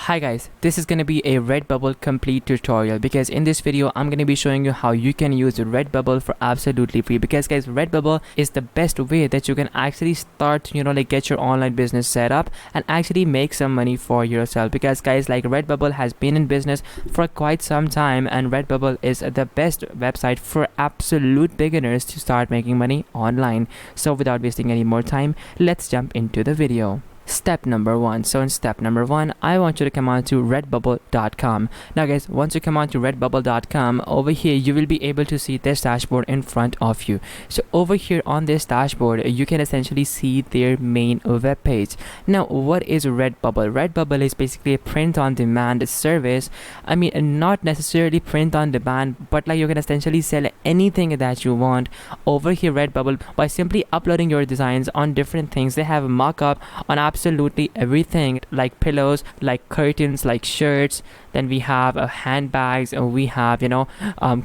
Hi guys, this is going to be a Redbubble complete tutorial because in this video I'm going to be showing you how you can use Redbubble for absolutely free, because guys, Redbubble is the best way that you can actually start get your online business set up and actually make some money for yourself. Because guys, Redbubble has been in business for quite some time, and Redbubble is the best website for absolute beginners to start making money online. So without wasting any more time, let's jump into the video. Step number one. So in step number one, I want you to come on to redbubble.com. Now guys, once you come on to redbubble.com, over here you will be able to see this dashboard in front of you. So over here on this dashboard, you can essentially see their main web page. Now what is Redbubble? Redbubble is basically a print on demand service. I mean, not necessarily print on demand, but you can essentially sell anything that you want over here Redbubble by simply uploading your designs on different things. They have a mock-up on absolutely everything, like pillows, like curtains, like shirts. Then we have handbags, we have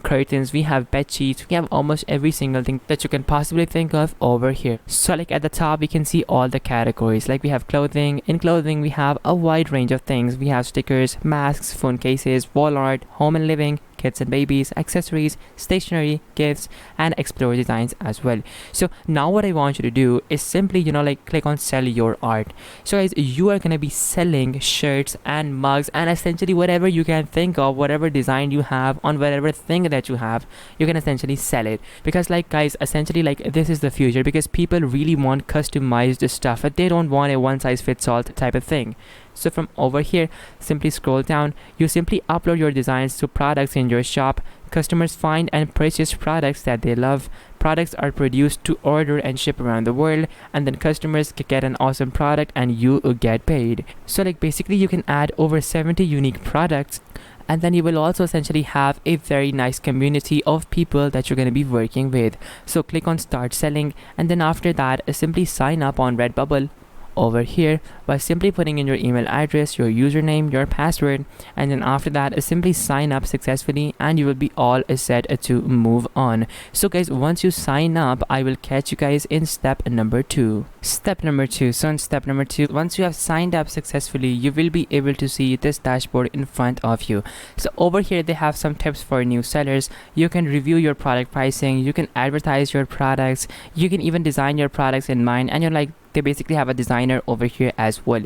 curtains, we have bed sheets, we have almost every single thing that you can possibly think of over here. So at the top we can see all the categories. We have clothing. In clothing we have a wide range of things. We have stickers, masks, phone cases, wall art, home and living, kids and babies, accessories, stationery, gifts, and explore designs as well. So now what I want you to do is simply click on sell your art. So guys, you are gonna be selling shirts and mugs and essentially whatever you can think of, whatever design you have on whatever thing that you have, you can essentially sell it. Because guys, essentially this is the future, because people really want customized stuff, but they don't want a one size fits all type of thing. So from over here, simply scroll down. You simply upload your designs to products in your shop. Customers find and purchase products that they love. Products are produced to order and ship around the world, and then customers get an awesome product and you get paid. So basically you can add over 70 unique products, and then you will also essentially have a very nice community of people that you're going to be working with. So click on start selling, and then after that simply sign up on Redbubble over here by simply putting in your email address, your username, your password, and then after that simply sign up successfully and you will be all set to move on. So guys, once you sign up, I will catch you guys in step number two. Step number two. So in step number two, once you have signed up successfully, you will be able to see this dashboard in front of you. So over here they have some tips for new sellers. You can review your product pricing, you can advertise your products, you can even design your products in mind, and they basically have a designer over here as well.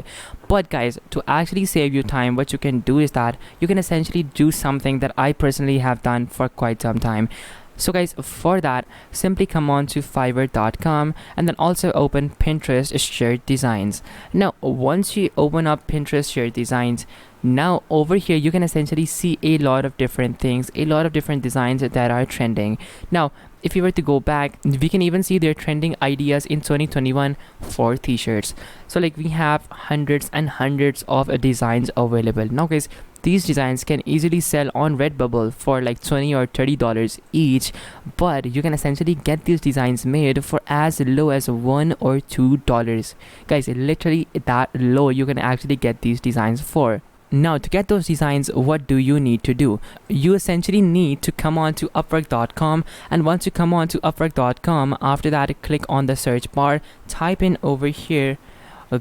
But guys, to actually save you time, what you can do is that you can essentially do something that I personally have done for quite some time. So guys, for that, simply come on to fiverr.com and then also open Pinterest shared designs. Now once you open up Pinterest shared designs, now over here you can essentially see a lot of different things, a lot of different designs that are trending. Now if you were to go back, we can even see their trending ideas in 2021 for t-shirts. So we have hundreds and hundreds of designs available. Now guys, these designs can easily sell on Redbubble for $20 or $30 each, but you can essentially get these designs made for as low as $1 or $2. Guys, literally that low you can actually get these designs for. Now to get those designs, what do you need to do? You essentially need to come on to upwork.com, and once you come on to upwork.com, after that click on the search bar, type in over here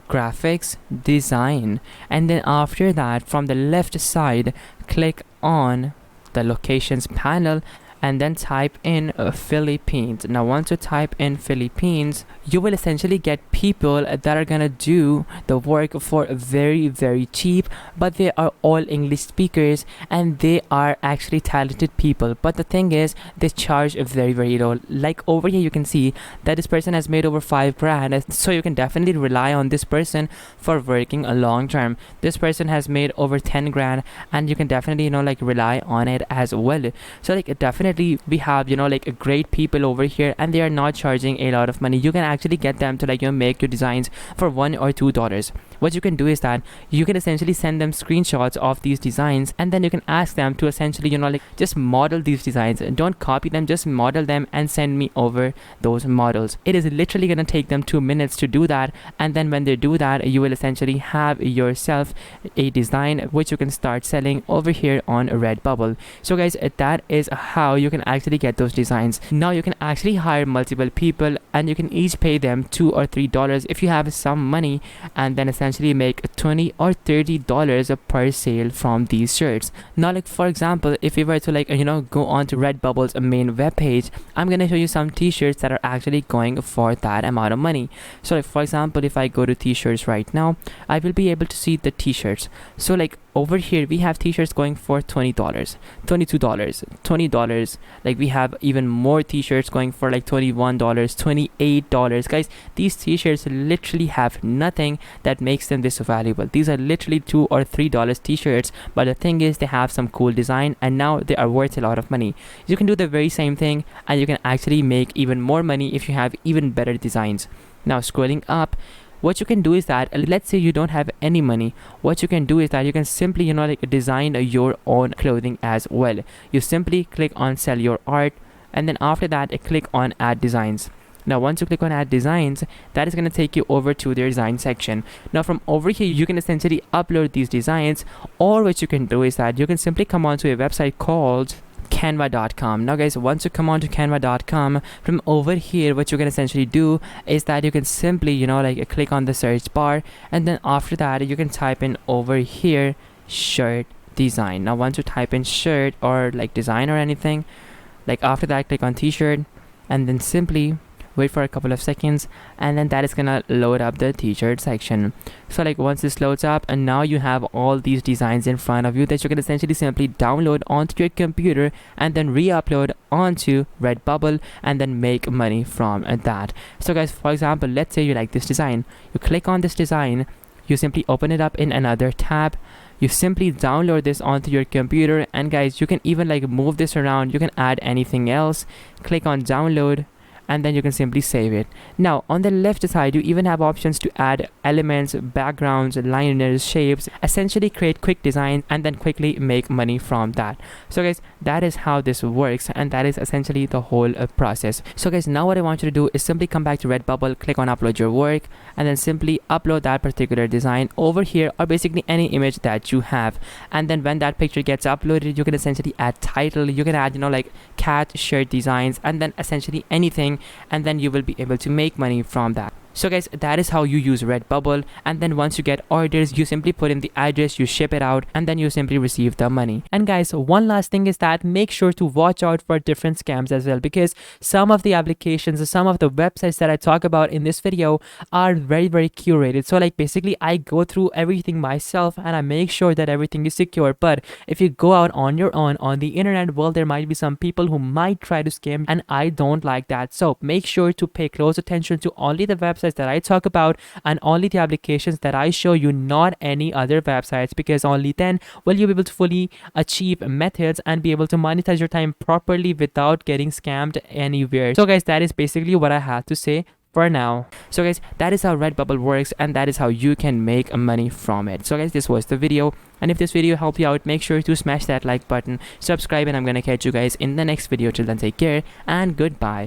graphics design, and then after that from the left side click on the locations panel and then type in Philippines. Now once you type in Philippines, you will essentially get people that are gonna do the work for very very cheap, but they are all English speakers and they are actually talented people. But the thing is, they charge very very low. Over here you can see that this person has made over $5,000, so you can definitely rely on this person for working a long term. This person has made over 10 grand and you can definitely rely on it as well. So definitely we have great people over here and they are not charging a lot of money. You can actually get them to make your designs for $1 or $2. What you can do is that you can essentially send them screenshots of these designs, and then you can ask them to essentially just model these designs. Don't copy them, just model them and send me over those models. It is literally gonna take them 2 minutes to do that, and then when they do that, you will essentially have yourself a design which you can start selling over here on Redbubble. So guys, that is how you can actually get those designs. Now you can actually hire multiple people and you can each pay them $2 or $3 if you have some money, and then essentially make $20 or $30 per sale from these shirts. Now, like for example, if we were to like go on to Redbubble's main webpage, I'm gonna show you some t-shirts that are actually going for that amount of money. So like for example, if I go to t-shirts right now, I will be able to see the t-shirts. So like over here we have t-shirts going for $20, $22, $20. Like we have even more t-shirts going for like $21, $28. Guys, these t-shirts literally have nothing that makes them this valuable. These are literally $2 or $3 t-shirts, but the thing is they have some cool design and now they are worth a lot of money. You can do the very same thing and you can actually make even more money if you have even better designs. Now scrolling up, what you can do is that, let's say you don't have any money, what you can do is that you can simply like design your own clothing as well. You simply click on sell your art, and then after that click on add designs. Now once you click on add designs, that is going to take you over to their design section. Now from over here you can essentially upload these designs, or what you can do is that you can simply come onto a website called canva.com. Now guys, once you come on to canva.com, from over here what you can essentially do is that you can simply like click on the search bar, and then after that you can type in over here shirt design. Now once you type in shirt or like design or anything, like after that click on t-shirt, and then simply wait for a couple of seconds, and then that is gonna load up the t-shirt section. So like once this loads up, and now you have all these designs in front of you that you can essentially simply download onto your computer and then re-upload onto Redbubble and then make money from that. So guys, for example, let's say you like this design, you click on this design, you simply open it up in another tab, you simply download this onto your computer, and guys, you can even like move this around, you can add anything else, click on download, and then you can simply save it. Now on the left side you even have options to add elements, backgrounds, liners, shapes, essentially create quick designs and then quickly make money from that. So guys, that is how this works, and that is essentially the whole process. So guys, now what I want you to do is simply come back to Redbubble, click on upload your work, and then simply upload that particular design over here, or basically any image that you have. And then when that picture gets uploaded, you can essentially add title, you can add like cat shirt designs, and then essentially anything, and then you will be able to make money from that. So guys, that is how you use Redbubble, and then once you get orders, you simply put in the address, you ship it out, and then you simply receive the money. And guys, one last thing is that make sure to watch out for different scams as well, because some of the applications, some of the websites that I talk about in this video are very curated. So like basically I go through everything myself and I make sure that everything is secure. But if you go out on your own on the internet, well, there might be some people who might try to scam, and I don't like that. So make sure to pay close attention to only the websites that I talk about and only the applications that I show you, not any other websites, because only then will you be able to fully achieve methods and be able to monetize your time properly without getting scammed anywhere. So guys, that is basically what I have to say for now. So guys, that is how Redbubble works, and that is how you can make money from it. So guys, this was the video, and if this video helped you out, make sure to smash that like button, subscribe, and I'm gonna catch you guys in the next video. Till then, take care and goodbye.